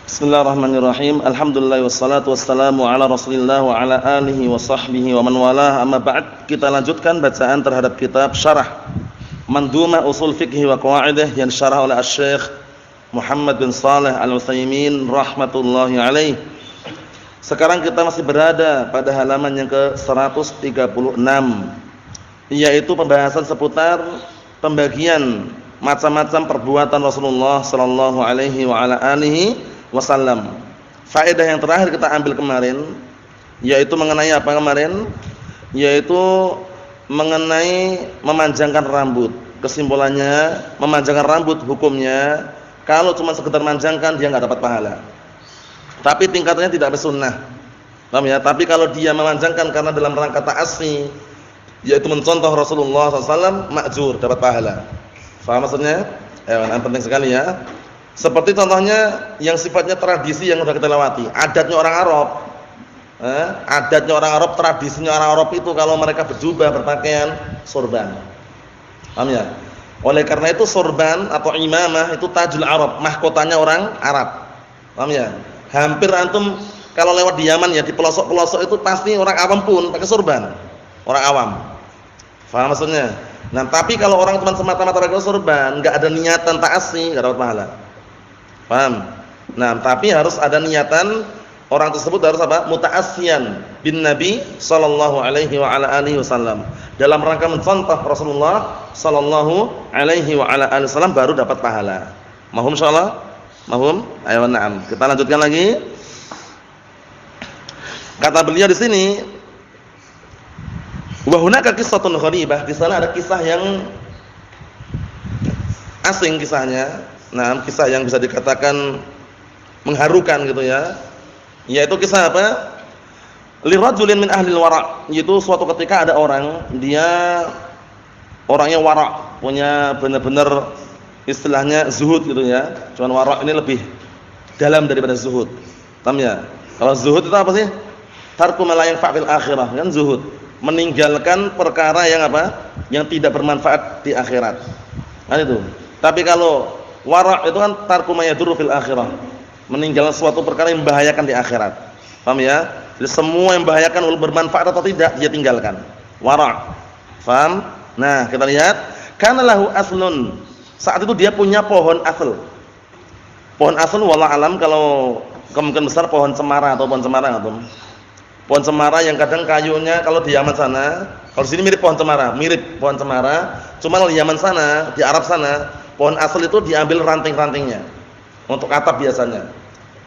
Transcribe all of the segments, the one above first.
Bismillahirrahmanirrahim. Alhamdulillah wassalatu wassalamu ala Rasulillah wa ala alihi wa sahbihi wa man walah. Amma ba'd, kita lanjutkan bacaan terhadap kitab Syarah Mandhumah Ushul Fiqh wa Qawaidih yang disyarah oleh Asy-Syaikh Muhammad bin Shalih Al-Utsaimin rahmatullahi alaih. Sekarang kita masih berada pada halaman yang ke-136, yaitu pembahasan seputar pembagian macam-macam perbuatan Rasulullah sallallahu alaihi wa ala alihi wasallam. Faedah yang terakhir kita ambil kemarin yaitu mengenai apa kemarin? Yaitu mengenai memanjangkan rambut. Kesimpulannya, memanjangkan rambut hukumnya kalau cuma sekedar manjangkan dia enggak dapat pahala. Tapi tingkatannya tidak bersunnah. Paham ya? Tapi kalau dia memanjangkan karena dalam rangka ta'assi, yaitu mencontoh Rasulullah SAW, ma'jur, dapat pahala. Faham maksudnya? Yang penting sekali ya. Seperti contohnya yang sifatnya tradisi yang sudah kita lewati, adatnya orang Arab. Adatnya orang Arab, tradisinya orang Arab itu kalau mereka berjubah, berpakaian sorban. Paham ya? Oleh karena itu sorban atau imamah itu tajul Arab, mahkotanya orang Arab. Paham ya? Hampir antum kalau lewat di Yaman ya, di pelosok-pelosok itu pasti orang awam pun pakai sorban. Orang awam. Paham maksudnya? Nah, tapi kalau orang cuma semata-mata pakai sorban, enggak ada niatan ta'assi, enggak dapat pahala. Paham? Nah, tapi harus ada niatan, orang tersebut harus apa? Muta'assiyan bin Nabi sallallahu alaihi wa ala alihi wasallam. Dalam rangka mencontoh Rasulullah sallallahu alaihi wa ala alihi wasallam baru dapat pahala. Mahum insyaallah? Mahum? Ayo na'am. Kita lanjutkan lagi. Kata beliau di sini, wa hunaka qissatun gharibah. Di sana ada kisah yang asing kisahnya. Nah, kisah yang bisa dikatakan mengharukan gitu ya. Yaitu kisah apa? Lirajulin min ahli al-wara', yaitu suatu ketika ada orang, dia orangnya wara', punya benar-benar istilahnya zuhud gitu ya. Cuman wara' ini lebih dalam daripada zuhud. Paham ya? Kalau zuhud itu apa sih? Tarku ma la yanfa' fil akhirah, kan zuhud. Meninggalkan perkara yang apa? Yang tidak bermanfaat di akhirat. Kan itu. Tapi kalau wara' itu kan tarku ma yadurru fil akhirah. Meninggalkan suatu perkara yang membahayakan di akhirat. Paham ya? Jadi semua yang membahayakan walaupun bermanfaat atau tidak dia tinggalkan. Wara'. Paham? Nah, kita lihat, kana lahu aslun. Saat itu dia punya pohon asl. Pohon asl wallahu alam kalau kemungkinan besar pohon cemara atau pohon cemara atau pohon cemara yang kadang kayunya kalau di Yaman sana, kalau di sini mirip pohon cemara, cuma di Yaman sana, di Arab sana, pohon asl itu diambil ranting-rantingnya untuk atap biasanya.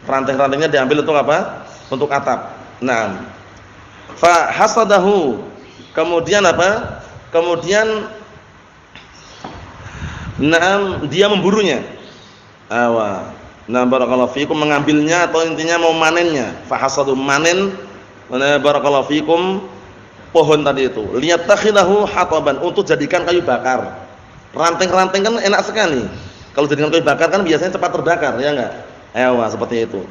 Ranting-rantingnya diambil untuk apa? Untuk atap. Nah, fa hasadahu. Kemudian apa? Kemudian dia memburunya. Nah, barakallahu fikum, mengambilnya atau intinya mau manennya. Fa hasadu, manen, barakallahu fikum, pohon tadi itu. Liyatakhidahu hataban, untuk jadikan kayu bakar. Ranting-ranting kan enak sekali. Kalau jadikan kayu bakar kan biasanya cepat terbakar, ya enggak? Seperti itu.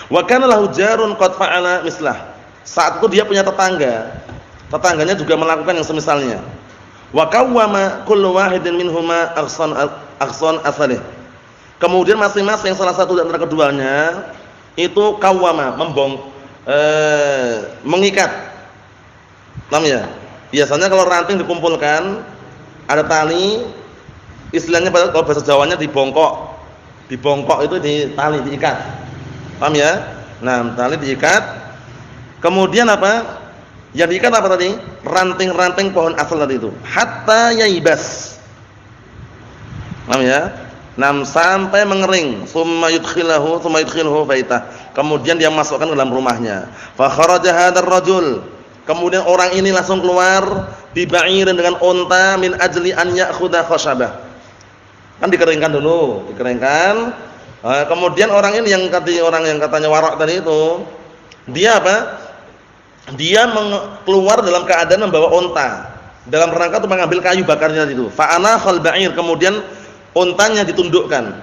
Wa kana lahu jarun qad fa'ala mislah. Saat itu dia punya tetangga. Tetangganya juga melakukan yang semisalnya. Wa qawwama kullu wahidin minhuma aghsan asalih. Kemudian masing-masing salah satu di antara keduanya itu qawwama, mengikat. Paham ya? Biasanya kalau ranting dikumpulkan ada tali, istilahnya kalau bahasa Jawanya dibongkok. Dibongkok itu di tali, diikat. Paham ya? Nah, tali diikat. Kemudian apa? Yang diikat apa tadi? Ranting-ranting pohon asal tadi itu. Hatta yaibas. Paham ya? Nah, sampai mengering. Tsumma yudkhilhu baitah. Kemudian dia masukkan ke dalam rumahnya. Fa kharaja hadzal rajul. Kemudian orang ini langsung keluar biba'irin dengan unta min ajli an ya'khudha khashabah. Kan dikeringkan dulu, dikeringkan. Kemudian orang ini yang katanya wara' tadi itu, dia apa? Dia keluar dalam keadaan membawa unta. Dalam rangka untuk mengambil kayu bakarnya itu. Fa anakhal ba'ir, kemudian untanya ditundukkan.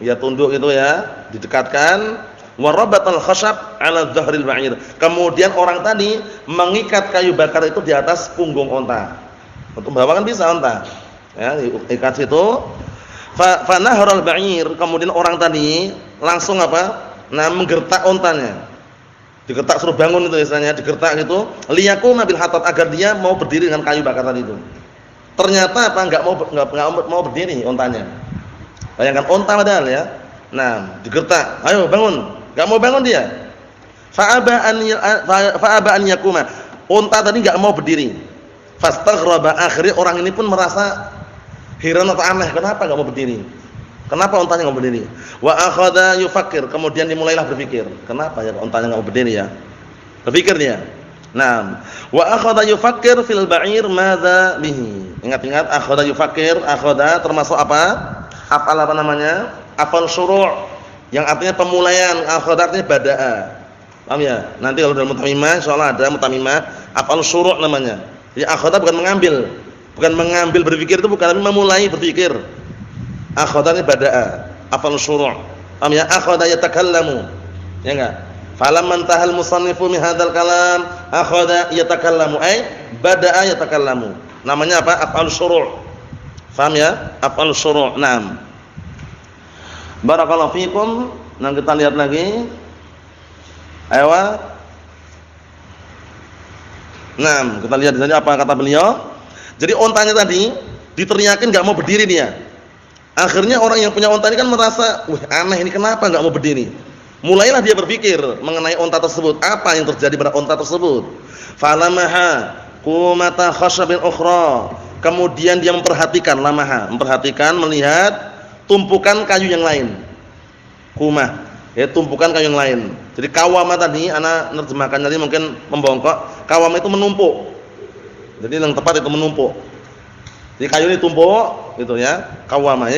Ya tunduk itu ya, didekatkan. Wa rabatal khashab 'ala dhahril ba'ir. Kemudian orang tadi mengikat kayu bakar itu di atas punggung unta. Untuk membawa kan bisa unta. Ya, diikat situ. Fa nahral ba'ir, kemudian orang tadi langsung apa? menggertak ontanya. Digertak suruh bangun itu istilahnya, digertak gitu, liyaquma bil hatab, agar dia mau berdiri dengan kayu bakar tadi itu. Ternyata apa? Enggak mau berdiri ontanya. Bayangkan onta padahal ya. Nah, digertak, "Ayo bangun." Enggak mau bangun dia. Fa'aba an yaquma. Onta tadi enggak mau berdiri. Fastaghraba, akhirnya orang ini pun merasa heran atau aneh, kenapa enggak mau berdiri? Kenapa ontanya enggak berdiri? Wa akhadha yufakkir, kemudian dimulailah berpikir, kenapa ya ontanya enggak berdiri ya? Berpikir dia. Nah, wa akhadha yufakkir fil ba'ir madza bihi. Ingat-ingat akhadha yufakkir, akhadha termasuk apa? Afal apa namanya? Afal syuru', yang artinya pemulaian, akhadha artinya bada'a. Paham ya? Nanti kalau dalam mutamimah insyaallah ada mutamimah afal syuru' namanya. Jadi akhadha bukan mengambil. Bukan mengambil berpikir itu bukan, tapi memulai berpikir. Akhadha ini bada'a, afal syuru'. Paham ya? Akhadha yatakallamu. Ya enggak? Falamman tahal musannifu min hadzal kalam, akhadha yatakallamu, ay bada'a yatakallamu. Namanya apa? Afal syuru'. Paham ya? Afal syuru'. Naam. Barakallahu fikum. Nah, kita lihat lagi. Ayo. Nah, kita lihat di sini apa kata beliau. Jadi ontanya tadi diteriakin enggak mau berdiri dia. Akhirnya orang yang punya onta ini kan merasa, "Wah, aneh ini, kenapa enggak mau berdiri?" Mulailah dia berpikir mengenai onta tersebut, apa yang terjadi pada onta tersebut. Falamaha qumata khashabin ukhra. Kemudian dia memperhatikan, memperhatikan, melihat tumpukan kayu yang lain. Qumah, ya tumpukan kayu yang lain. Jadi kawama tadi ana nerjemahkan tadi mungkin membongkok. Kawama itu menumpuk. Jadi yang tepat itu menumpuk. Jadi kayu ini tumpuk gitu ya. Kawama.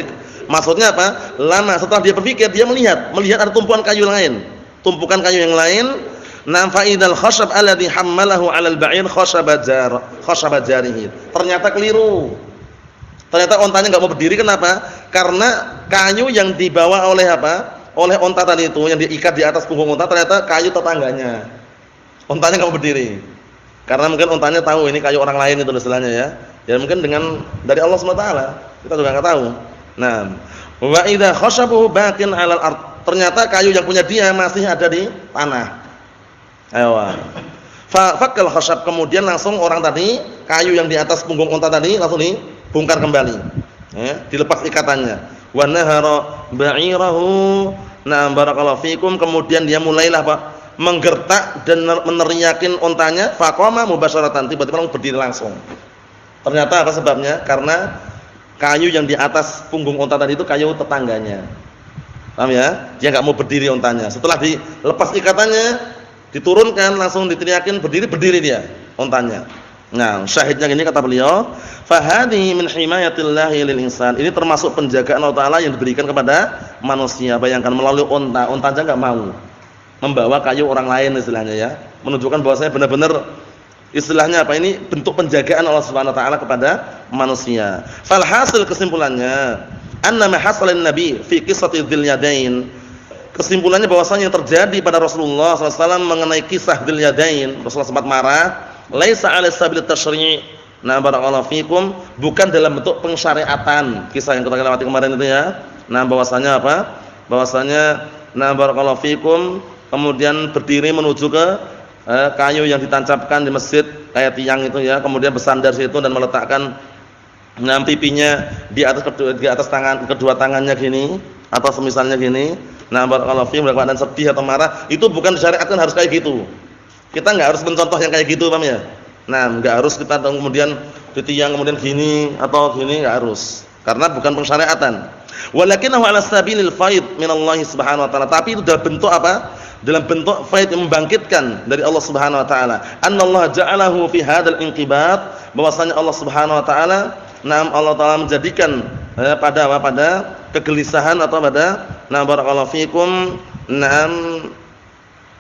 Maksudnya apa? Lama setelah dia berpikir, dia melihat ada tumpukan kayu lain. Tumpukan kayu yang lain. Nam fa'idal khashab alladhi hammalahu 'alal ba'ir khashabat jarihi. Ternyata keliru. Ternyata ontanya enggak mau berdiri, kenapa? Karena kayu yang dibawa oleh apa? Oleh onta tadi itu yang diikat di atas punggung onta ternyata kayu tetangganya. Ontanya enggak mau berdiri. Karena mungkin ontanya tahu ini kayu orang lain itu istilahnya ya. Ya mungkin dengan dari Allah Subhanahu wa taala. Kita juga enggak tahu. Nah, wa idza khashabuhu baqin 'alal ard. Ternyata kayu yang punya dia masih ada di tanah. Ayo. Fa fakkal khashab, kemudian langsung orang tadi, kayu yang di atas punggung unta tadi langsung dibongkar kembali. Ya, dilepas ikatannya. Wa nahara ba'irahu. Nah, barakallahu fikum, kemudian dia mulailah Pak menggertak dan meneriakin untanya, faqama mubasyaratan, tiba-tiba langsung berdiri langsung. Ternyata apa sebabnya? Karena kayu yang di atas punggung unta tadi itu kayu tetangganya. Paham ya? Dia enggak mau berdiri untanya. Setelah dilepas ikatannya, diturunkan langsung diteriakin berdiri dia untanya. Nah, syahidnya gini kata beliau, fa hadhihi min himayatillahi lil insan. Ini termasuk penjagaan Allah Taala yang diberikan kepada manusia. Bayangkan melalui unta aja enggak mau membawa kayu orang lain istilahnya ya. Menunjukkan bahwasanya benar-benar istilahnya apa ini bentuk penjagaan Allah Subhanahu wa taala kepada manusia. Fal hasil kesimpulannya, anna ma hasalin nabi fi qissati dzil yadain. Kesimpulannya bahwasanya yang terjadi pada Rasulullah SAW mengenai kisah dzil yadain, Rasulullah sempat marah, laisa 'ala sabil tasyri'. Nah, barakallahu fikum, bukan dalam bentuk pensyariatan. Kisah yang kita lewati kemarin itu ya. Nah, bahwasanya apa? Bahwasanya nah barakallahu fikum kemudian berdiri menuju ke kayu yang ditancapkan di masjid kayak tiang itu ya, kemudian bersandar situ dan meletakkan pipinya di atas tangan kedua tangannya gini atau semisalnya gini. Nah, barakallahu fiikum, dalam keadaan sedih atau marah, itu bukan syariatkan harus kayak gitu. Kita enggak harus mencontoh yang kayak gitu, paham ya? Nah, enggak harus kita kemudian di tiang kemudian gini atau gini, enggak harus. Karena bukan pensyariatan. Walakinahu 'ala sabilil faid minallahi subhanahu wa ta'ala. Tapi itu dalam bentuk apa? Dalam bentuk faid yang membangkitkan dari Allah Subhanahu wa taala. Annallaha ja'alahu fi hadzal inqibat, bahwasanya Allah Subhanahu wa taala, Allah taala menjadikan pada apa? Pada kegelisahan atau pada barakallahu fikum,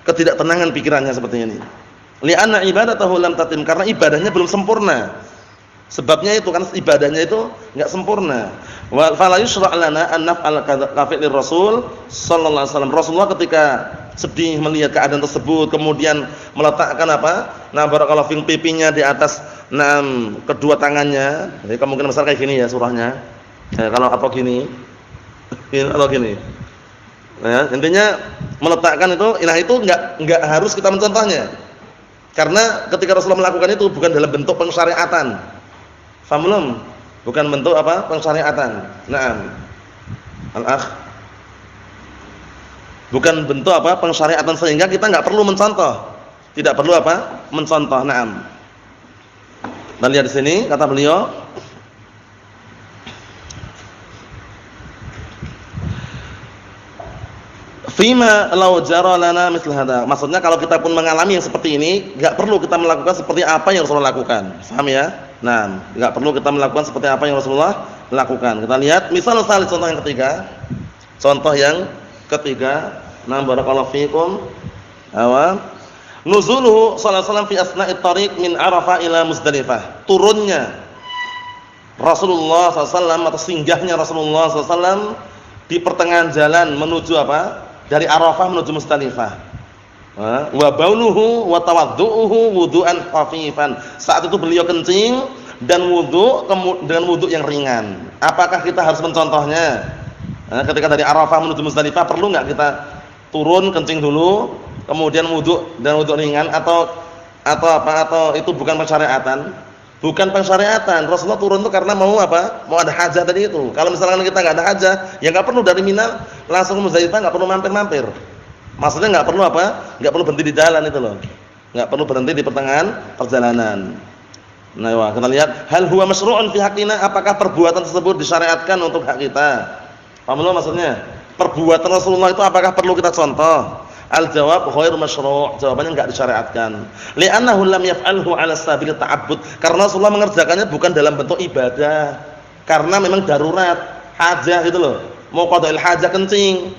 ketidaktenangan pikirannya seperti ini. Li'anna ibadatahu lam tatim, karena ibadahnya belum sempurna. Sebabnya itu kan ibadahnya itu enggak sempurna. Wa fala yusra' lana an naf'al kafilir Rasul sallallahu alaihi wasallam. Rasulullah ketika sedih melihat keadaan tersebut kemudian meletakkan apa? Barakallahu fikum, pipinya di atas kedua tangannya. Jadi kemungkinan besar kayak gini ya surahnya. Kalau atau gini. Atau gini. Ya, intinya Meletakkan itu, nah itu enggak harus kita mencontohnya. Karena ketika Rasulullah melakukan itu bukan dalam bentuk pensyariatan. Paham belum? Bukan bentuk apa? Pensyariatan. Naam. Al-akh. Bukan bentuk apa? Pensyariatan, sehingga kita enggak perlu mencontoh. Tidak perlu apa? Mencontoh. Naam. Dan lihat di sini kata beliau, fima law jara lana misl hada. Maksudnya kalau kita pun mengalami yang seperti ini, enggak perlu kita melakukan seperti apa yang Rasulullah lakukan. Paham ya? Nah, enggak perlu kita melakukan seperti apa yang Rasulullah lakukan. Kita lihat misal salis, contoh yang ketiga. Contoh yang ketiga, nah barakallahu fikum. Nuzuluhu sallallahu alaihi wasallam fi asna'it tariq min Arafah ila Muzdalifah. Turunnya Rasulullah SAW atau singgahnya Rasulullah SAW di pertengahan jalan menuju apa? Dari Arafah menuju Muzdalifah. Wa bauluhu wa tawaddu'uhu wudu'an khafifan. Saat itu beliau kencing dan wudu dengan wudu yang ringan. Apakah kita harus mencontohnya? Ketika dari Arafah menuju Muzdalifah perlu enggak kita turun kencing dulu, kemudian wudu dan wudu ringan, atau itu bukan pensyariatan? Bukan pensyariatan. Rasulullah turun itu karena mau apa? Mau ada hajat tadi itu. Kalau misalkan kita enggak ada hajat, ya enggak perlu dari Mina langsung ke Muzdalifah, enggak perlu mampir-mampir. Maksudnya enggak perlu apa? Enggak perlu berhenti di jalan itu loh. Enggak perlu berhenti di pertengahan perjalanan. Nah, kita lihat hal huwa masyru'un fi haqqina, apakah perbuatan tersebut disyariatkan untuk hak kita? Paham belum maksudnya? Perbuatan Rasulullah itu apakah perlu kita contoh? Al-jawab ghairu masyru', jawabannya enggak disyariatkan. Li'annahu lam yaf'alhu 'ala sabil ta'abbud, karena Rasulullah mengerjakannya bukan dalam bentuk ibadah. Karena memang darurat, hajah gitu loh. Mau qada'il hajah kencing.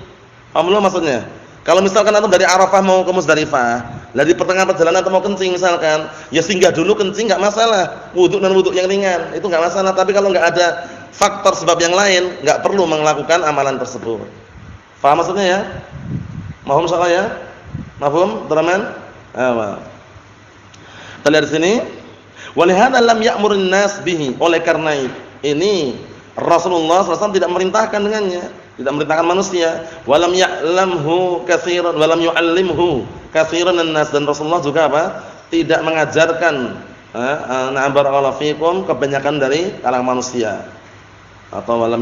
Paham belum maksudnya? Kalau misalkan antum dari Arafah mau ke Muzdalifah, lah di pertengahan perjalanan antum mau kencing misalkan, ya singgah dulu kencing enggak masalah. Wudu dan wudu yang ringan, itu enggak masalah. Tapi kalau enggak ada faktor sebab yang lain, enggak perlu melakukan amalan tersebut. Paham maksudnya ya? Mahum salah ya? Mafhum, teman-teman? Kita lihat di sini. Walihada lam ya'murun nas bihi. Oleh karena ini Rasulullah SAW tidak memerintahkan dengannya, tidak memerintahkan manusia. Walam ya'lamhu katsiran, walam yu'allimhu katsiran an-nas, dan Rasulullah juga apa? Tidak mengajarkan na'am barakallahu fikum kebanyakan dari kalangan manusia. Atau walam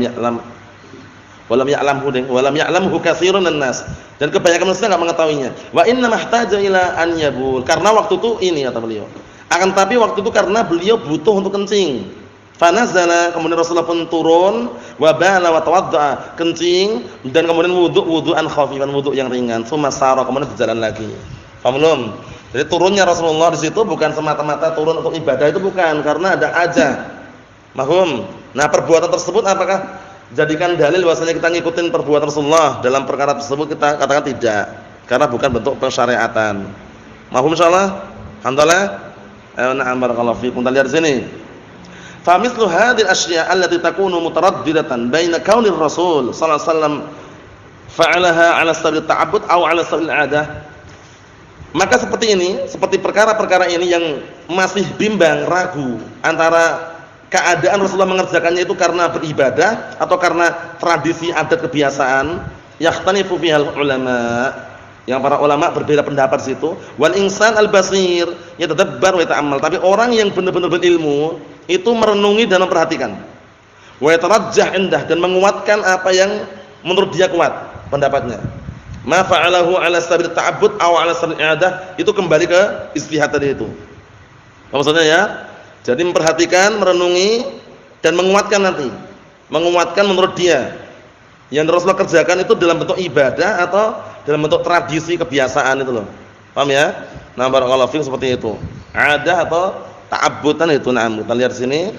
ya'lamhu katsirun nas, dan kebanyakan manusia enggak mengetahuinya. Wa inna mahtaja ila an yabul, karena waktu itu ini kata beliau. Akan tapi waktu itu karena beliau butuh untuk kencing. Fanazala, kemudian Rasulullah pun turun, wa bala wa tawaddaa, kencing dan kemudian wudu'an khafifan, wudu yang ringan. Tsumma sara, kemudian berjalan lagi. Paham belum? Jadi turunnya Rasulullah di situ bukan semata-mata turun untuk ibadah, itu bukan, karena ada hajah. Mahum. Nah, perbuatan tersebut apakah jadikan dalil bahwasanya kita ngikutin perbuatan Rasulullah dalam perkara tersebut? Kita katakan tidak, karena bukan bentuk pensyariatan. Mahum insyaallah? Alhamdulillah. Na'am barakallahu fiikum. Kita lihat di sini. Fa mithlu hadhihi al-asya' allati takunu mutaraddidatan baina kaunir Rasul sallallahu alaihi wasallam fa'alaha 'ala sabil ta'abbud aw 'ala sabil 'adah. Maka seperti ini, seperti perkara-perkara ini yang masih bimbang, ragu antara keadaan Rasulullah mengerjakannya itu karena beribadah atau karena tradisi, adat, kebiasaan, yakhtanifu fihal ulama. Yang para ulama berbeda pendapat di situ. Wal insan al-basir yatadabbar wa yata'ammal. Tapi orang yang benar-benar berilmu itu merenungi dan memperhatikan. Wa yatarajjah indah, dan menguatkan apa yang menurut dia kuat pendapatnya. Ma fa'alahu 'ala sabil ta'abbud aw 'ala sabil i'adah, itu kembali ke ijtihad tadi itu. Apa maksudnya ya? Jadi memperhatikan, merenungi dan menguatkan nanti. Menguatkan menurut dia. Yang Rasulullah kerjakan itu dalam bentuk ibadah atau dalam bentuk tradisi, kebiasaan itu loh. Paham ya? Nah, barakallahu fiikum, seperti itu. Adah atau ta'abbudan itu. Nah, kita lihat sini.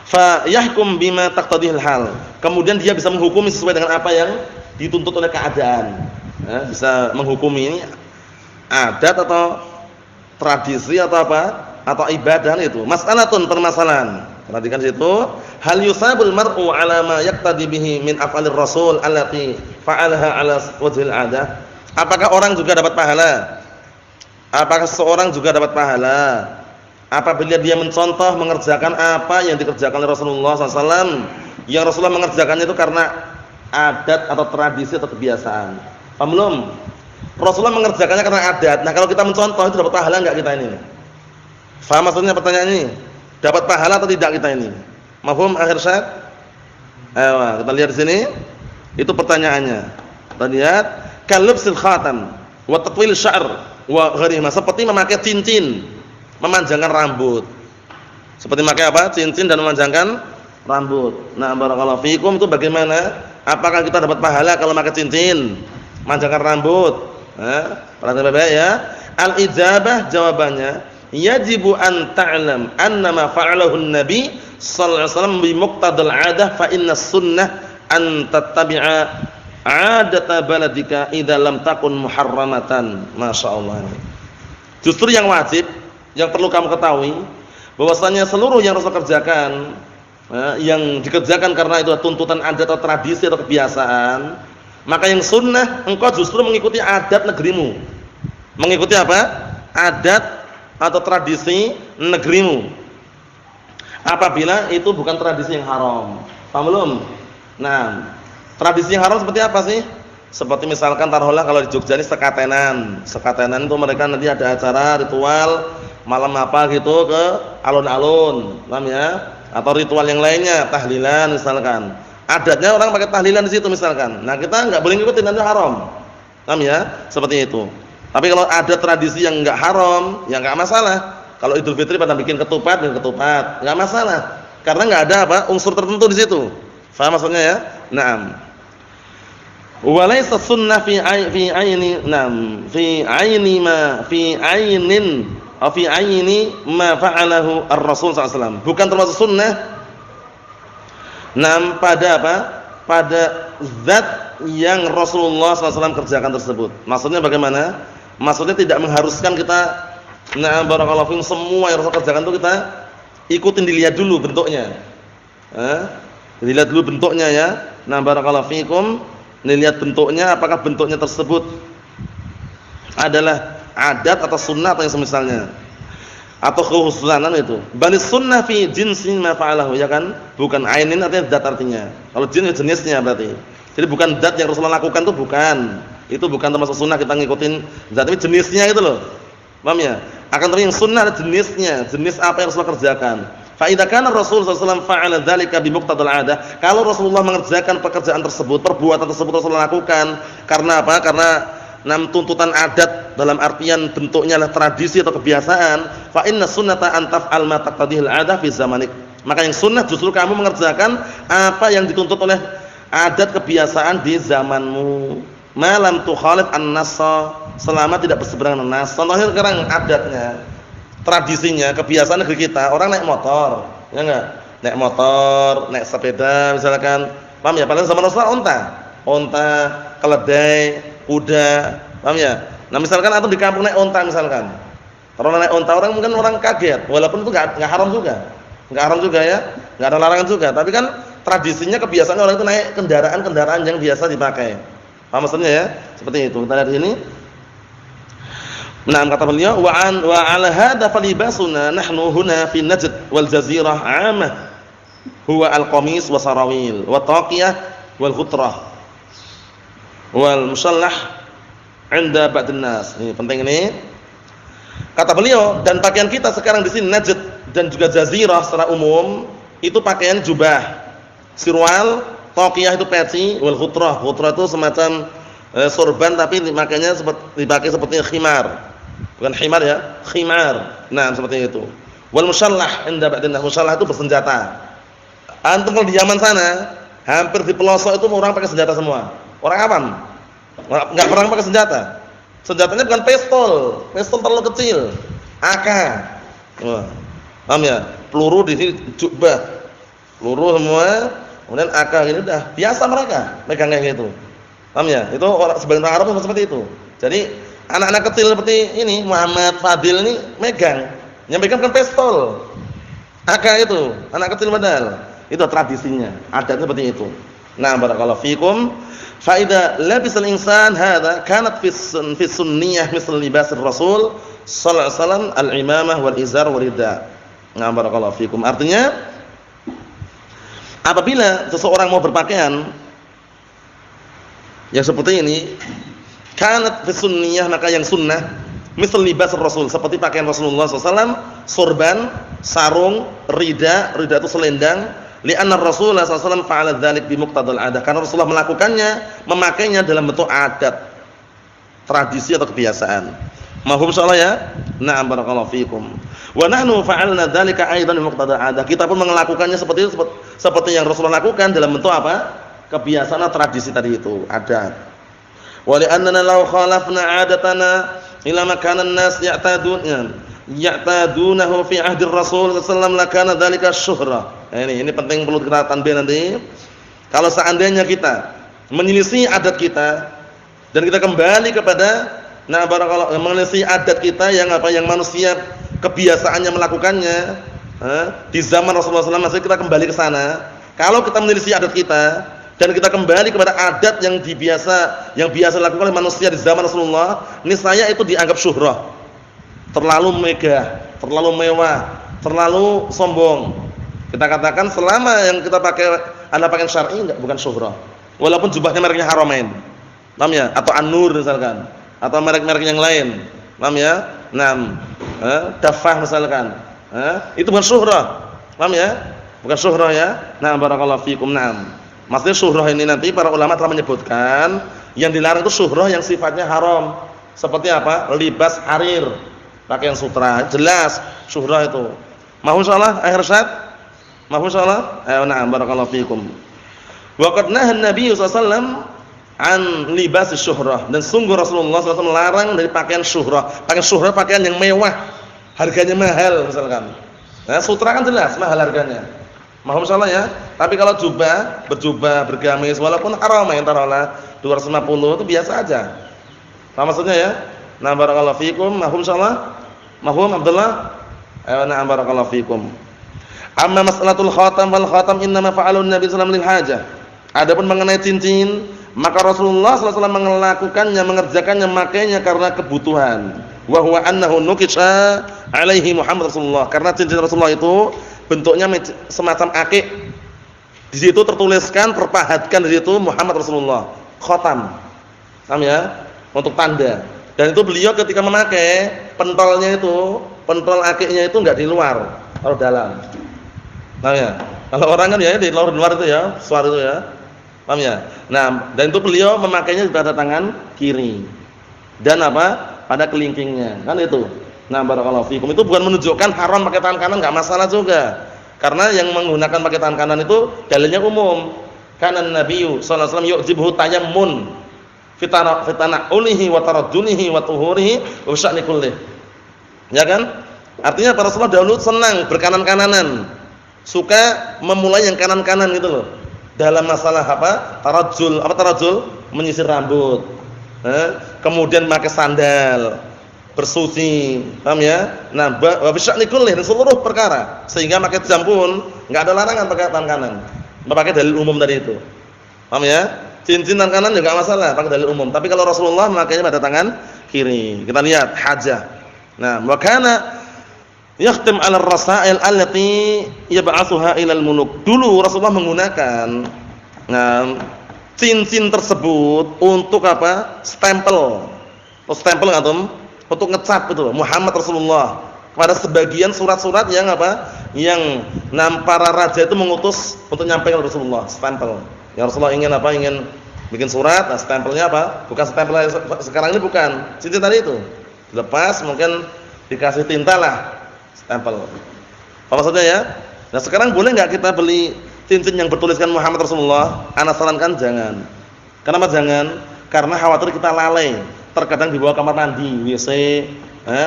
Fa yahkum bima taqtadihil hal. Kemudian dia bisa menghukumi sesuai dengan apa yang dituntut oleh keadaan. Bisa menghukumi ini adat atau tradisi atau apa? Atau ibadah itu. Mas'alatun, permasalahan. Perhatikan situ, hal yusabul mar'u 'ala ma yaqtadi bihi min af'alir rasul allati fa'alaha 'ala wajhil 'adah. Apakah orang juga dapat pahala? Apakah seseorang juga dapat pahala apabila dia mencontoh mengerjakan apa yang dikerjakan oleh Rasulullah SAW yang Rasulullah mengerjakannya itu karena adat atau tradisi atau kebiasaan. Paham belum? Rasulullah mengerjakannya karena adat. Nah, kalau kita mencontoh itu dapat pahala enggak kita ini? Faham maksudnya pertanyaan ini? Dapat pahala atau tidak kita ini? Mafhum akhir syad? Ayo, kita lihat di sini. Itu pertanyaannya. Kita lihat kalubsil khatam wa tatwil sya'r wa ghairihi, seperti memakai cincin, memanjangkan rambut. Seperti memakai apa? Cincin dan memanjangkan rambut. Nah, barakallahu fikum, itu bagaimana? Apakah kita dapat pahala kalau memakai cincin, memanjangkan rambut? Perhatikan baik-baik ya. Al-ijabah, jawabannya, yajibu an ta'lam anna ma fa'alahu an-nabi sallallahu alaihi wasallam bi muqtadal 'adah fa inna sunnah an tattabi'a 'adata baladika idza lam takun muharramatan. Masyaallah. Justru yang wajib, yang perlu kamu ketahui, bahwasanya seluruh yang Rasul kerjakan, yang dikerjakan karena itu tuntutan adat atau tradisi atau kebiasaan, maka yang sunnah engkau justru mengikuti adat negerimu. Mengikuti apa? Adat atau tradisi negerimu. Apabila itu bukan tradisi yang haram. Paham belum? Nah, tradisi yang haram seperti apa sih? Seperti misalkan taruhlah kalau di Jogja ini sekatenan. Sekatenan itu mereka nanti ada acara ritual malam apa gitu ke alun-alun, paham ya? Atau ritual yang lainnya, tahlilan misalkan. Adatnya orang pakai tahlilan di situ misalkan. Nah, kita enggak boleh ngikutin, nanti haram. Paham ya? Seperti itu. Tapi kalau ada tradisi yang enggak haram, ya enggak masalah. Kalau Idul Fitri pada bikin ketupat, enggak masalah. Karena enggak ada apa? Unsur tertentu di situ. Faham maksudnya ya? Naam. Walaysa sunnah fi aini, naam, fi aini ma fi ainin aw fi aini ma fa'alahu ar-Rasul sallallahu alaihi wasallam. Bukan termasuk sunnah pada apa? Pada zat yang Rasulullah SAW kerjakan tersebut. Maksudnya bagaimana? Maksudnya tidak mengharuskan kita, barakallahu fikum, semua yang Rasul kerjakan itu kita ikutin, dilihat dulu bentuknya. Dilihat dulu bentuknya ya. Barakallahu fikum, dilihat bentuknya, apakah bentuknya tersebut adalah adat atau sunnah atau yang semisalnya, atau kekhususan itu. Bal sunnah fi jinsin ma fa'alahu, ya kan? Bukan ainin artinya zat artinya. Kalau jin jenisnya berarti. Jadi bukan zat yang Rasulullah lakukan itu bukan. Itu bukan termasuk sunnah kita ngikutin zat, tapi jenisnya gitu loh. Paham ya? Akan tetapi yang sunnah ada jenisnya, jenis apa yang Rasulullah kerjakan. Fa idza kana Rasul sallallahu alaihi wasallam fa'ala dzalika bi muqtadal 'adah, kalau Rasulullah mengerjakan pekerjaan tersebut, perbuatan tersebut Rasulullah lakukan karena apa? Karena tuntutan adat, dalam artian bentuknya adalah tradisi atau kebiasaan, fa inna sunnata an taf'al ma taqtadihil 'adah fi zamanik. Maka yang sunnah justru kamu mengerjakan apa yang dituntut oleh adat kebiasaan di zamanmu. Malam tukhalif an-nassa, selama tidak berseberangan dengan nas. Contohnya sekarang adatnya, tradisinya, kebiasaan negeri kita, orang naik motor, ya enggak? Naik motor, naik sepeda misalkan. Paham ya? Padahal zaman Rasulullah onta, keledai, kuda, paham ya? Nah, misalkan atau di kampung naik onta misalkan. Kalau naik onta orang mungkin orang kaget, walaupun itu enggak haram juga. Enggak haram juga ya, enggak ada larangan juga, tapi kan tradisinya, kebiasaan orang itu naik kendaraan yang biasa dipakai. Paham maksudnya ya? Seperti itu. Kita lihat di sini. Nah, kata beliau, wa ala hadza falibasuna nahnu huna fi Najd wal Jazirah 'amah huwa al-qamis wa sarawil wa taqiyah wal ghutrah wal musallah 'inda ba'd an-nas. Ini penting ini. Kata beliau, dan pakaian kita sekarang di sini Najd dan juga Jazirah secara umum itu pakaian jubah, sirwal, taqiyah itu peci, wal ghutrah. Ghutrah itu semacam sorban tapi dipakai seperti khimar. Bukan khimar ya, khimar. Nah, seperti itu. Wal musallah inda ba'dina, musallah itu bersenjata. Antum kalau di zaman sana, hampir di pelosok itu orang pakai senjata semua. Orang awam enggak pernah pakai senjata. Senjatanya bukan pistol terlalu kecil. AK. Wah. Paham ya? Peluru di sini jubah. Peluru semua, kemudian AK ini udah biasa mereka megang kayak gitu. Paham ya? Itu orang sebagian orang Arab seperti itu. Jadi anak-anak kecil seperti ini, Muhammad, Fadil ini megang. Yang megang kan pistol. AK itu, anak kecil padahal. Itu tradisinya, adatnya seperti itu. Nah, barakallahu fikum. Fa idza labisal insan hadza kanat fi sunniyah misal libasir Rasul sallallahu alaihi wasallam al-imamah wal izar wal ridha. Nah, barakallahu fikum. Artinya Apabila seseorang mau berpakaian yang seperti ini, kanat fi sunniyah, maka yang sunnah misal libas Rasul, seperti pakaian Rasulullah SAW, sorban, sarung, rida itu selendang, li'anna Rasulullah SAW fa'ala dzalik bi muqtadal adah, karena Rasulullah melakukannya, memakainya dalam bentuk adat, tradisi atau kebiasaan. Mahum insyaallah ya. Na'am barakallahu fikum. Wa nahnu fa'alna dzalika aidan bi muqtadal adah. Kita pun melakukannya seperti itu, seperti yang Rasulullah lakukan dalam bentuk apa? Kebiasaan atau tradisi tadi itu, adat. Wa li'annana law khalafna 'adatana ila makanan nas ya'tadunahu fi ahdi Rasul sallallahu alaihi wasallam lakana dzalika syuhrah. Ini penting, perlu kita tanbih nanti. Kalau seandainya kita menyelisih adat kita dan kita kembali kepada menyelisih adat kita yang yang manusia kebiasaannya melakukannya di zaman Rasulullah SAW, maksudnya kita kembali ke sana. Kalau kita menyelisih adat kita dan kita kembali kepada adat yang biasa dilakukan oleh manusia di zaman Rasulullah, niscaya itu dianggap syuhrah, terlalu megah, terlalu mewah, terlalu sombong. Kita katakan selama yang kita pakai adalah pakaian syar'i, bukan syuhrah, walaupun jubahnya mereknya Haramain, paham ya? Atau An-Nur misalkan, atau merek-merek yang lain, paham ya? Dafah misalkan, itu bukan syuhrah, paham ya? Bukan syuhrah ya. Nah, barakallahu fikum. Naam. Maksudnya syuhrah ini nanti para ulama telah menyebutkan yang dilarang itu syuhrah yang sifatnya haram. Seperti apa? Libas harir, pakaian sutra, jelas syuhrah itu. Mau insyaallah akhir syat? Mau insyaallah? Ayo na'am barakallahu fikum. Wa qad nahan Nabi sallallahu alaihi wasallam an libas syuhrah, dan sungguh Rasulullah SAW melarang dari pakaian syuhrah. Pakaian syuhrah pakaian yang mewah, harganya mahal misalkan. Nah, sutra kan jelas mahal harganya. Mahum insyaallah ya. Tapi kalau berjubah, bergamis walaupun haram ya, taruhlah 250 itu biasa aja. Apa maksudnya ya? Nah, barakallahu fikum. Mahum insyaallah. Mahum Abdullah. Ayo na'am barakallahu fikum. Amma mas'alatul khatam wal khatam innama fa'alun Nabi sallallahu alaihi wasallam lil hajah. Adapun mengenai cincin, maka Rasulullah sallallahu alaihi wasallam melakukannya, mengerjakannya, makainya karena kebutuhan. Wa huwa annahu nukisha alaihi Muhammad Rasulullah. Karena cincin Rasulullah itu bentuknya semacam akik. Di situ tertuliskan, terpahatkan di situ Muhammad Rasulullah. Khatam. Paham ya? Untuk tanda. Dan itu beliau ketika memakai pentolnya itu, pentol akiknya itu enggak di luar, kalau dalam. Paham ya? Kalau orang kan ya di luar itu ya, suara itu ya. Paham ya? Nah, dan itu beliau memakainya pada tangan kiri. Dan apa? Pada kelingkingnya. Kan itu. Nah, barakallahu fikum. Itu bukan menunjukkan haram pakai tangan kanan, enggak masalah juga. Karena yang menggunakan pakai tangan kanan itu dalilnya umum. Kana Nabi sallallahu alaihi wasallam yu'jibuhu tayammun fitana ulihi wa taraddulihi wa tuhurihi wa sya'ni kullih. Ya kan? Artinya para Rasulullah dahulu senang berkanan-kananan. Suka memulai yang kanan-kanan gitu loh. Dalam masalah apa? Tarajjul. Apa tarajjul? Menyisir rambut. Kemudian pakai sandal, bersuci, paham ya? Nah, wa bisya'ni kullih, dan seluruh perkara. Sehingga pakai jam pun enggak ada larangan pakai tangan kanan. Pakai dalil umum tadi itu. Paham ya? Cincin tangan kanan juga enggak masalah, pakai dalil umum. Tapi kalau Rasulullah memakainya pada tangan kiri. Kita lihat hajah. Nah, wa kana yakhtim 'ala ar-rasail allati yab'atsuha ila al-muluk. Dulu Rasulullah menggunakan cincin tersebut untuk apa? Stempel. Atau stempel antum? Untuk ngecap itu Muhammad Rasulullah pada sebagian surat-surat yang apa? Yang para raja itu mengutus untuk nyampaikan Rasulullah, stempel. Yang Rasulullah ingin apa? Ingin bikin surat, nah stempelnya apa? Bukan stempel sekarang ini, bukan. Cincin tadi itu. Dilepas mungkin dikasih tinta lah, stempel. Apa maksudnya ya? Nah, sekarang boleh enggak kita beli cincin yang bertuliskan Muhammad Rasulullah? Ana sarankan jangan. Kenapa jangan? Karena khawatir kita lalai. Terkadang dibawa kamar mandi, WC,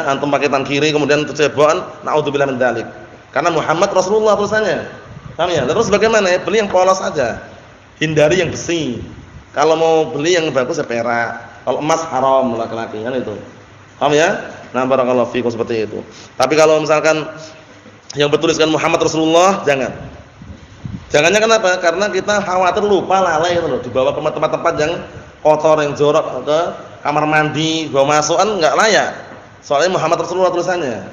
antum pakai tangan kiri kemudian tercebokan, naudzubillah min dzalik. Karena Muhammad Rasulullah tulisannya. Paham ya? Terus bagaimana ya? Beli yang polos saja. Hindari yang besi. Kalau mau beli yang bagus ya perak. Kalau emas haram laki-laki kan itu. Paham ya? Nah, barakallahu fikum seperti itu. Tapi kalau misalkan yang bertuliskan Muhammad Rasulullah jangan. Jangannya kenapa? Karena kita khawatir lupa lalai itu loh, dibawa ke tempat-tempat yang kotor, yang jorok, ke kamar mandi, bawa masukan enggak layak. Soalnya Muhammad Rasulullah tulisannya.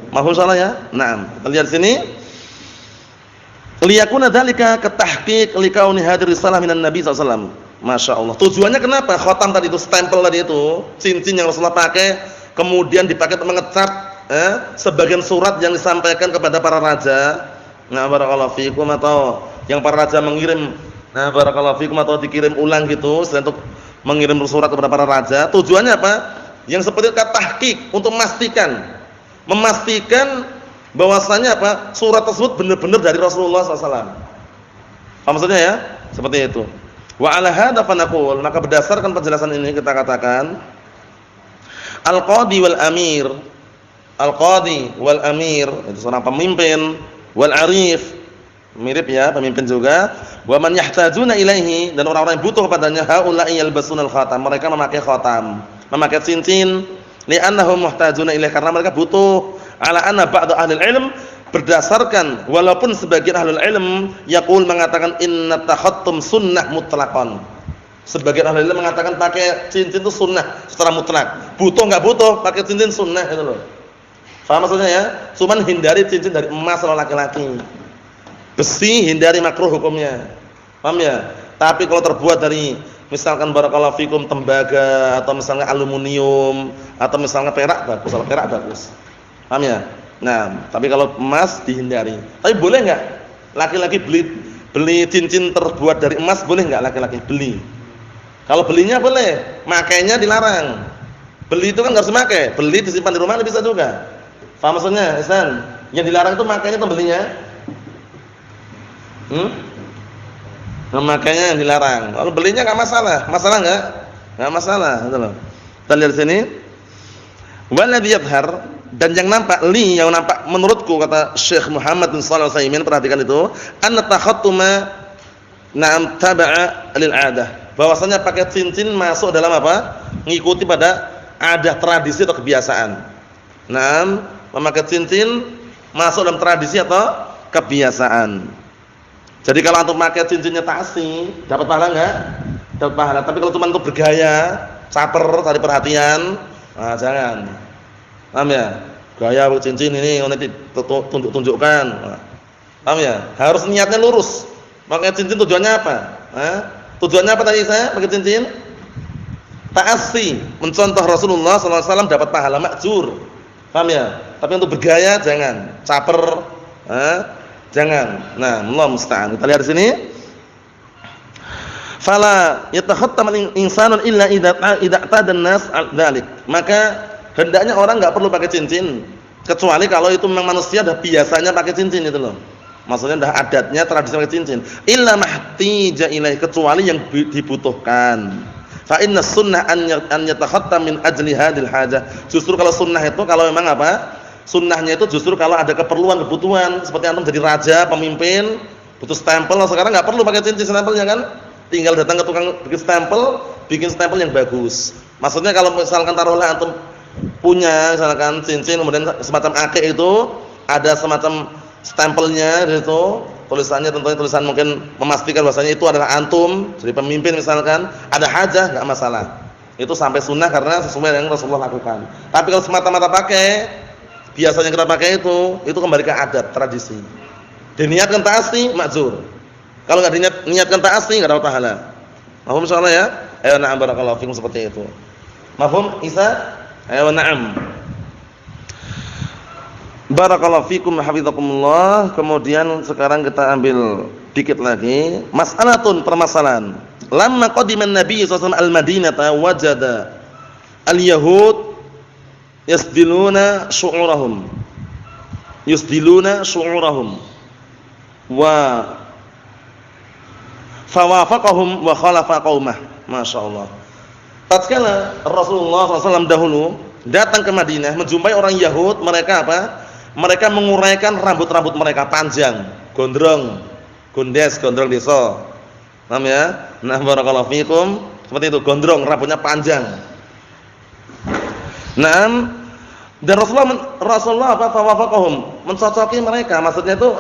Mahfuz salah ya? Naam. Kita lihat sini. Liyakuna dzalika katahqiq likauni hadir risalah minan Nabi sallallahu alaihi wasallam. Masya Allah. Tujuannya kenapa? Khatam tadi itu, stempel tadi itu, cincin yang Rasulullah pakai, kemudian dipakai untuk mengecat sebagian surat yang disampaikan kepada para raja. Nah, barakallahu fikum, atau yang para raja mengirim. Nah, barakallahu fikum, atau dikirim ulang gitu, selain untuk mengirim surat kepada para raja. Tujuannya apa? Yang seperti tahqiq, untuk memastikan bahwasanya apa? Surat tersebut benar-benar dari Rasulullah SAW. Apa maksudnya ya? Seperti itu. Wa ala hadza fanaqul, maka berdasarkan penjelasan ini kita katakan al-qadi wal amir, al-qadi wal amir itu seorang pemimpin, wal arif mirip ya pemimpin juga, wa man yahtajuna ilaihi, dan orang-orang yang butuh kepadanya, haula'i yalbasunal khatam, mereka memakai khatam, memakai cincin, li'annahum muhtajuna ilaihi, karena mereka butuh, ala anna ba'd ahli ilm, berdasarkan walaupun sebagian ahlul ilm yaqul mengatakan inna takhattum sunnah mutlaqan. Sebagian ahlul ilm mengatakan pakai cincin itu sunnah secara mutlak. Butuh enggak butuh pakai cincin sunnah itu loh. Paham maksudnya ya? Cuman hindari cincin dari emas kalau laki-laki. Besi hindari, makruh hukumnya. Paham ya? Tapi kalau terbuat dari misalkan barakallahu fikum tembaga, atau misalnya aluminium, atau misalnya perak, bagus. Kalau perak bagus. Paham ya? Nah, tapi kalau emas dihindari. Tapi boleh enggak laki-laki beli cincin terbuat dari emas, boleh enggak laki-laki beli? Kalau belinya boleh, makainya dilarang. Beli itu kan enggak harus pakai, beli disimpan di rumah bisa juga. Paham maksudnya, Ihsan? Yang dilarang itu makainya atau belinya? Makainya yang dilarang. Kalau belinya enggak masalah. Masalah enggak? Enggak masalah, gitu loh. Kita lihat sini. Waladhi yadhhar, dan yang nampak yang nampak menurutku, kata Syekh Muhammad bin Shalih Al-Utsaimin, perhatikan itu, anna takhattuma na'am taba'a lil 'adah, bahwasanya pakai cincin masuk dalam apa? Mengikuti pada adat, tradisi atau kebiasaan. Naam, memakai cincin masuk dalam tradisi atau kebiasaan. Jadi kalau antum pakai cincinnya taksi, dapat pahala enggak? Dapat pahala. Tapi kalau cuma untuk bergaya, caper, cari perhatian, nah jangan. Paham ya? Gaya cincin ini tunjuk-tunjukkan. Paham ya? Harus niatnya lurus. Pakai cincin tujuannya apa? Tujuannya apa tadi saya pakai cincin? Ta'assi, mencontoh Rasulullah SAW, dapat pahala ma'jur. Paham ya? Tapi untuk bergaya jangan, caper, jangan. Nah, Allah musta'an. Kita lihat di sini. Fala yatakhattamal insanun illa idza ta'adan nas dzalik. Maka hendaknya orang enggak perlu pakai cincin, kecuali kalau itu memang manusia dah biasanya pakai cincin itu loh. Maksudnya dah adatnya, tradisi pakai cincin. Illa mahtija ilaih, kecuali yang dibutuhkan. Fa inna sunnah an yatakhattam min ajli hadhil hajah. Justru kalau sunnah itu kalau memang apa? Sunnahnya itu justru kalau ada keperluan, kebutuhan, seperti antum jadi raja, pemimpin, butuh stempel. Sekarang enggak perlu pakai cincin stempelnya kan? Tinggal datang ke tukang bikin stempel yang bagus. Maksudnya kalau misalkan taruhlah antum punya misalkan cincin, kemudian semacam akik itu ada semacam stempelnya itu, tulisannya tentunya tulisan mungkin memastikan bahwasanya itu adalah antum, jadi pemimpin misalkan, ada hajah enggak masalah. Itu sampai sunnah karena sesuai yang Rasulullah lakukan. Tapi kalau semata-mata pakai, biasanya kita pakai itu kembali ke adat, tradisi. Diniatkan ta'assi, ma'dzur. Kalau enggak diniatkan ta'assi enggak dapat pahala. Mahfum insyaallah ya? Ayo na'am barakallahu fikum, seperti itu. Mahfum Isa? Ayo na'am. Barakallahu fikum hafizakumullah. Kemudian sekarang kita ambil dikit lagi mas'alatun, permasalahan. Lamma qadiman Nabi sallallahu alaihi wasallam al-Madinata wajada al-yahud yasdiluna syu'urahum wa fawafaqahum wa khalafa qaumah. Masyaallah. Tatkala Rasulullah SAW dahulu datang ke Madinah menjumpai orang Yahud, mereka apa? Mereka menguraikan rambut-rambut mereka panjang, gondrong desa. Paham ya? Nah, barakallahu fikum, seperti itu, gondrong, rambutnya panjang. Naam, dan Rasulullah apa? Fawafaqahum, mencocoki mereka, maksudnya itu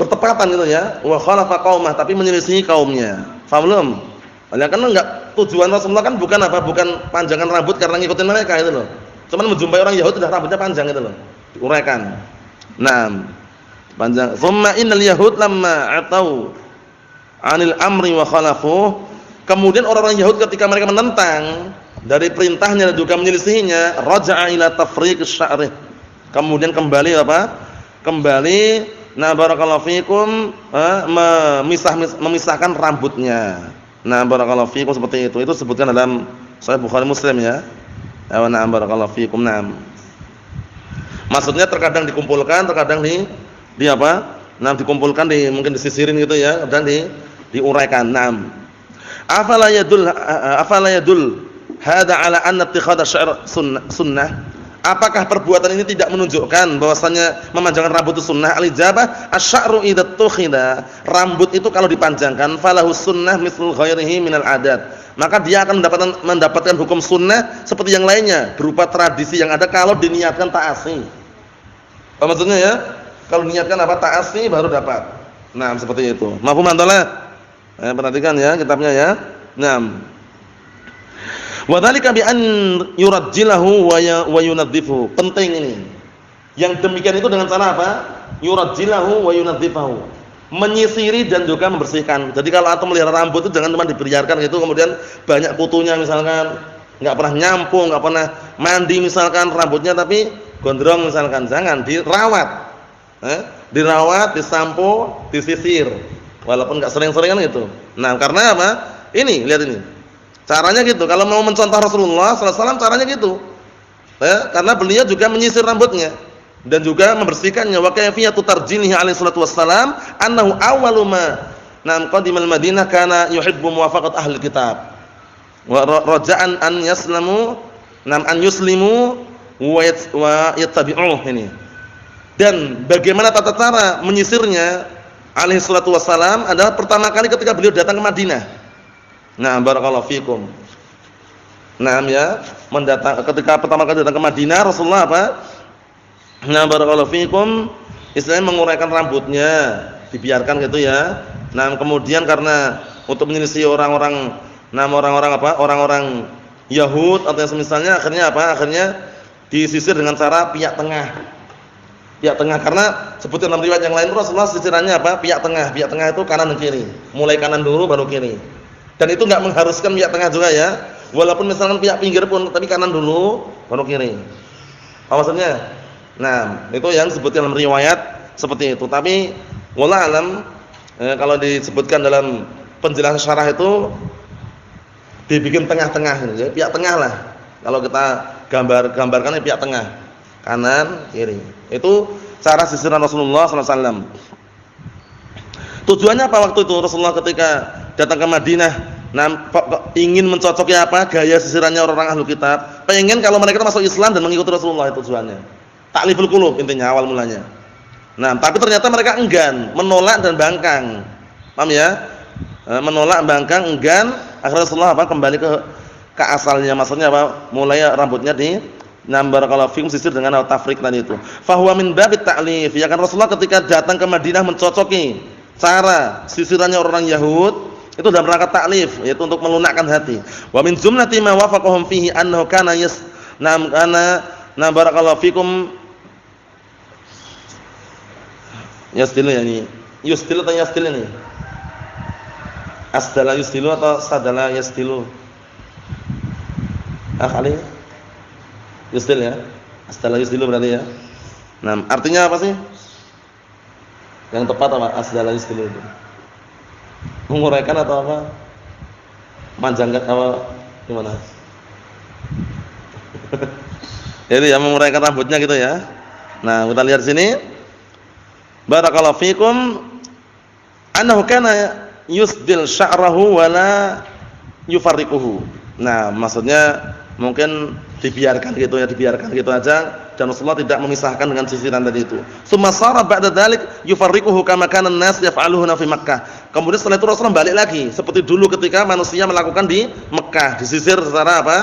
bertepatan gitu ya. Wa khalafa qaumah, tapi menyelisihi kaumnya. Paham belum? Karena enggak, tujuan Rasulullah kan bukan apa? Bukan panjangan rambut karena ngikutin mereka itu loh. Cuman menjumpai orang Yahudi sudah rambutnya panjang itu loh, diuraikan. Nah, Panjang. Tsumma innal yahud lamma atau 'anil amri wa khalafuh. Kemudian orang-orang Yahud ketika mereka menentang dari perintahnya dan juga menyelisihinya, raja'a ila tafriq asy-sya'ri. Kemudian kembali apa? Kembali barakallahu fikum memisahkan rambutnya. Barakallahu fikum seperti itu. Itu disebutkan dalam Sahih Bukhari Muslim ya. Barakallahu fikum. Maksudnya terkadang dikumpulkan, terkadang di apa? Dikumpulkan mungkin disisirin gitu ya, dan diuraikan. Afala yadul hada ala anna ittikhadha sya'r sunnah. Apakah perbuatan ini tidak menunjukkan bahwasanya memanjangkan rambut itu sunnah? Al-ijabah asy-sya'ru idza tukhida. Rambut itu kalau dipanjangkan falahu sunnah mithlu ghairihi minal adat. Maka dia akan mendapatkan hukum sunnah seperti yang lainnya berupa tradisi yang ada kalau diniatkan ta'asi. Apa maksudnya ya? Kalau diniatkan apa? Ta'asi baru dapat. Seperti itu. Mafhum antalah? Perhatikan ya kitabnya ya. Wa dzalika bi an yurajjilahu wa yunadzifuhu. Penting ini. Yang demikian itu dengan cara apa? Yurajjilahu wa yunadzifuhu. Menyisiri dan juga membersihkan. Jadi kalau antum melihara rambut itu jangan cuma dibiarkan gitu kemudian banyak kutunya misalkan, enggak pernah nyampu, enggak pernah mandi misalkan rambutnya tapi gondrong misalkan, jangan dirawat. Dirawat, disampo, disisir. Walaupun enggak sering-sering kan gitu. Karena apa? Ini, lihat ini. Caranya gitu. Kalau mau mencontoh Rasulullah sallallahu alaihi wasallam caranya gitu. Karena beliau juga menyisir rambutnya dan juga membersihkannya. Wa kayfiyatu tarjilihi alaihi salatu wassalam annahu awwalu ma qadimal Madinah kana yuhibbu muwafaqat ahli kitab. Wa raja'an an yaslamu an yuslimu wa yattabi'uh ini. Dan bagaimana tata cara menyisirnya alaihi salatu wassalam adalah pertama kali ketika beliau datang ke Madinah. Barakallahu fikum. Ketika pertama kali datang ke Madinah Rasulullah apa? Barakallahu fikum, istilahnya menguraikan rambutnya, dibiarkan gitu ya. Kemudian karena untuk menyelisih orang-orang orang-orang Yahud atau yang semisalnya akhirnya disisir dengan cara pihak tengah. Pihak tengah karena sebutkan dalam riwayat yang lain Rasulullah sisirannya apa? Pihak tengah. Pihak tengah itu kanan dan kiri. Mulai kanan dulu baru kiri. Dan itu enggak mengharuskan pihak tengah juga ya. Walaupun misalkan pihak pinggir pun tapi kanan dulu baru kiri. Apa maksudnya? Itu yang disebutkan dalam riwayat seperti itu. Tapi wallahu alam kalau disebutkan dalam penjelasan syarah itu dibikin tengah-tengah gitu ya. Pihak tengah lah. Kalau kita gambarkan pihak tengah. Kanan, kiri. Itu cara sisiran Rasulullah sallallahu alaihi wasallam. Tujuannya apa waktu itu Rasulullah ketika datang ke Madinah? Ingin mencocoki apa? Gaya sisirannya orang-orang ahlu kitab. Pengen kalau mereka masuk Islam dan mengikuti Rasulullah, itu tujuannya. Ta'liful qulub intinya awal mulanya. Tapi ternyata mereka enggan, menolak dan bangkang. Paham ya? Menolak, bangkang, enggan. Akhirnya Rasulullah kembali ke asalnya. Maksudnya apa? Mulai rambutnya barakallahu fikum sisir dengan al-tafriq tadi itu. Fa huwa min babit ta'lif. Ya kan Rasulullah ketika datang ke Madinah mencocoki cara sisirannya orang Yahud itu dalam rangka ta'lif, yaitu untuk melunakkan hati. Wa min jumlati ma wafaqahum fihi annahu kana barakallahu fikum yasdilu yani. Yusdilu atau yasdil ini? Asdala yusdilu atau sadala yasdilu? Ali yusdil ya. Asdala yusdilu berarti ya. Artinya apa sih? Yang tepat apa? Asdala yusdilu itu. Menguraikan atau apa? Manjangkan apa? Gimana? Jadi ya menguraikan rambutnya gitu ya. Kita lihat sini. Barakallahu fikum annahu kana yusdil sya'rahu wa la yufarriquhu. Maksudnya mungkin dibiarkan gitu ya, dibiarkan gitu aja dan Rasulullah tidak memisahkan dengan sisiran tadi itu. Tsumma sara ba'da dzalik yufarriquhu kama kana an-nas yaf'aluhu fi Makkah. Kemudian setelah itu Rasulullah balik lagi seperti dulu ketika manusia melakukan di Mekah, disisir secara apa?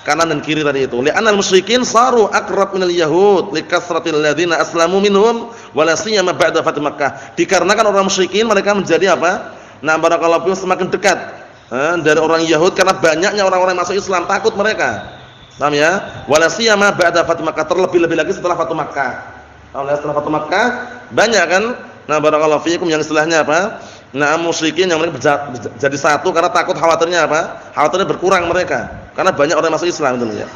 Kanan dan kiri tadi itu. Li'anal musyrikin saru aqrab minal yahud likasratil ladzina aslamu minhum wa la siyama ba'da fath Makkah. Dikarenakan orang musyrikin mereka menjadi apa? Barakallahu fikum semakin dekat dari orang Yahud karena banyaknya orang-orang yang masuk Islam, takut mereka. Paham ya? Wala siyama ba'da fath Makkah, terlebih-lebih lagi setelah Fatu Makkah. Setelah Fatu Makkah banyak kan? Nah, barakallahu fiikum yang istilahnya apa? Nah, musyrikin yang mereka jadi satu karena takut khawatirnya apa? Khawatirnya berkurang mereka. Karena banyak orang masuk Islam itu ya.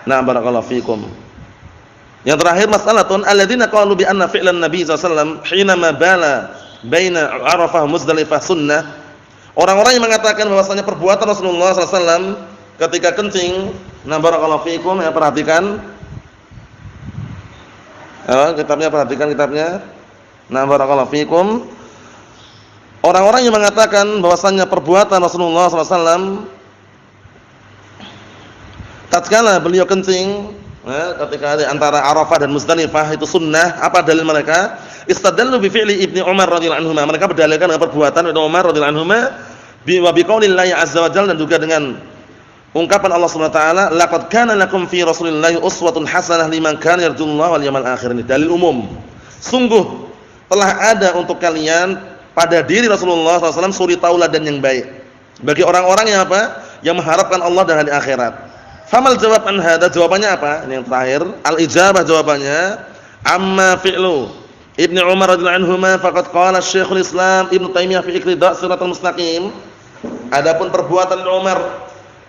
Nah, barakallahu fiikum. Yang terakhir mas'alatun alladzina qalu bi anna fi'lan nabi sallallahu alaihi wasallam hinama bala baina Arafah Muzdalifah sunnah. Orang-orang yang mengatakan bahwasanya perbuatan Rasulullah sallallahu alaihi wasallam ketika kencing, nah barakallahu fiikum ya, perhatikan. Kitabnya perhatikan kitabnya. Nah barakallahu fiikum. Orang-orang yang mengatakan bahwasanya perbuatan Rasulullah sallallahu alaihi wasallam tatkala beliau kencing, ketika di antara Arafah dan Muzdalifah itu sunnah, apa dalil mereka? Istadallu bi fi'li Ibnu Umar radhiyallahu anhu. Mereka berdalilkan dengan perbuatan Ibnu Umar radhiyallahu anhu wa bi qaulillahi azza wa jalla, dan juga dengan ungkapan Allah Subhanahu wa taala, laqad kana lakum fi rasulillahi uswatun hasanah liman kana yarjullaha wal yawmal akhir. Ini dalil umum. Sungguh telah ada untuk kalian pada diri Rasulullah SAW suri tauladan yang baik bagi orang-orang yang apa? Yang mengharapkan Allah dan hari akhirat. Famal jawab an hada, jawabannya apa? Ini yang terakhir, al-ijabah jawabannya, amma fi'lu Ibnu Umar radhiyallahu anhuma faqad qala Syekhul Islam Ibnu Taimiyah fi Iqtida' Shiratal Mustaqim. Adapun perbuatan Ibnu Umar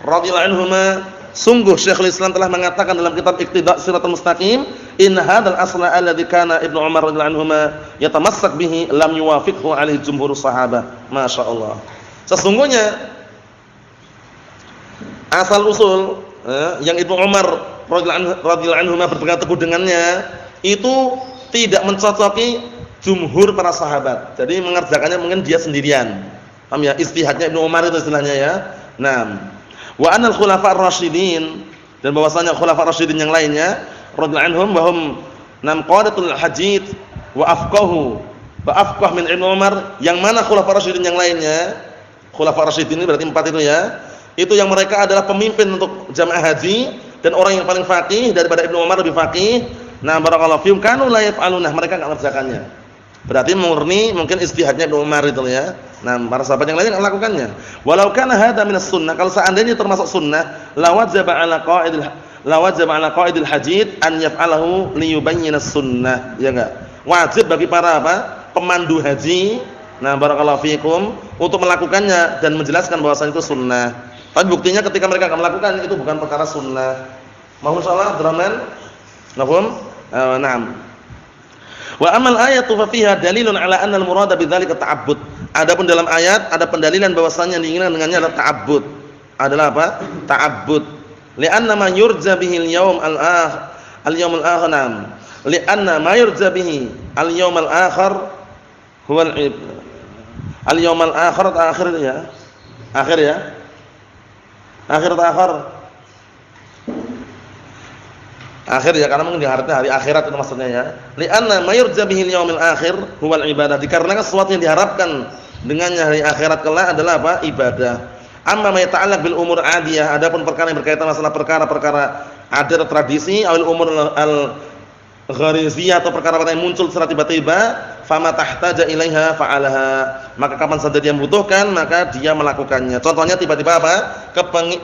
radhiyallahu anhuma, sungguh Syekhul Islam telah mengatakan dalam kitab Iqtida' Shiratal Mustaqim, in hadzal asla alladzi kana Ibnu Umar radhiyallahu anhuma yatamassak bihi lam yuwafiqhu alaihi jumhurus sahabah. Masyaallah. Sesungguhnya asal usul yang Ibnu Umar radhiyallahu anhu berpegang teguh dengannya itu tidak mencocoki jumhur para sahabat. Jadi mengerjakannya mungkin dia sendirian. Paham ya? Ijtihadnya Ibnu Umar itu istilahnya ya. Naam. Wa anal khulafa ar-rasyidin, dan bahwasanya khulafa ar-rasyidin yang lainnya radhiyallahu anhum wa hum nam qadatul hajid wa afqahu wa afqah min Ibnu Umar, yang mana khulafa ar-rasyidin yang lainnya, khulafa ar-rasyidin ini berarti 4 itu ya. Itu yang mereka adalah pemimpin untuk jamaah haji dan orang yang paling faqih daripada Ibnu Umar, lebih faqih. Nah, barakallahu fihim kanu la yaf'aluna, mereka enggak mengerjakannya. Berarti murni mungkin ijtihadnya Ibnu Umar itu ya. Nah, para sahabat yang lain enggak melakukannya. Walau kana hadza minas sunnah, kalau seandainya termasuk sunnah, la wajaba ala qa'idil hajid an yaf'alahu liyubayyana sunnah, ya enggak? Wajib bagi para apa? Pemandu haji, nah barakallahu fikum, untuk melakukannya dan menjelaskan bahwasanya itu sunnah. Tapi buktinya ketika mereka enggak melakukan, itu bukan perkara sunnah. Mohon insyaallah Abdurrahman. Nafhum? Naam. Wa amal ayatu fa fiha dalilun ala anna al-murada bidzalika ta'abbud. Adapun dalam ayat ada pendalilan bahwasanya yang diinginkan dengannya adalah ta'abbud. Adalah apa? Ta'abbud. Li'anna ma yurja bihi al-yawm al-yawm al-akhir. Li'anna ma yurja bihi al-yawm al-akhir huwa al-yawm al-akhir akhir ya. Akhir ya. Akhir atau akhir? Akhir ya, karena mungkin diharapkan hari akhirat itu maksudnya ya. Li'anna ma yurja bihi al-yaumil akhir huwal ibadah. Dikarenakan sesuatu yang diharapkan dengannya hari akhirat kelak adalah apa? Ibadah. Amma ma yata'allaq bil umur adiyah, adapun perkara yang berkaitan masalah perkara-perkara adat atau tradisi, awil umur al-ghariziyah atau perkara-perkara yang muncul secara tiba-tiba, fama tahtaja ilaiha fa'alaha, maka kapan saja dia membutuhkan maka dia melakukannya. Contohnya tiba-tiba apa?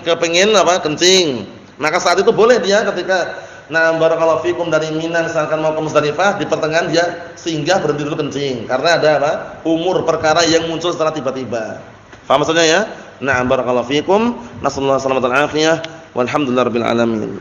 Kepengin apa? Kencing. Maka saat itu boleh dia ketika barakallahu fikum dari Mina misalkan mau ke Muzdalifah, di pertengahan dia singgah berhenti dulu kencing karena ada apa? Umur perkara yang muncul secara tiba-tiba. Paham maksudnya ya? Barakallahu fikum. Nasallahu alaihi wasallam walhamdulillahirabbil alamin.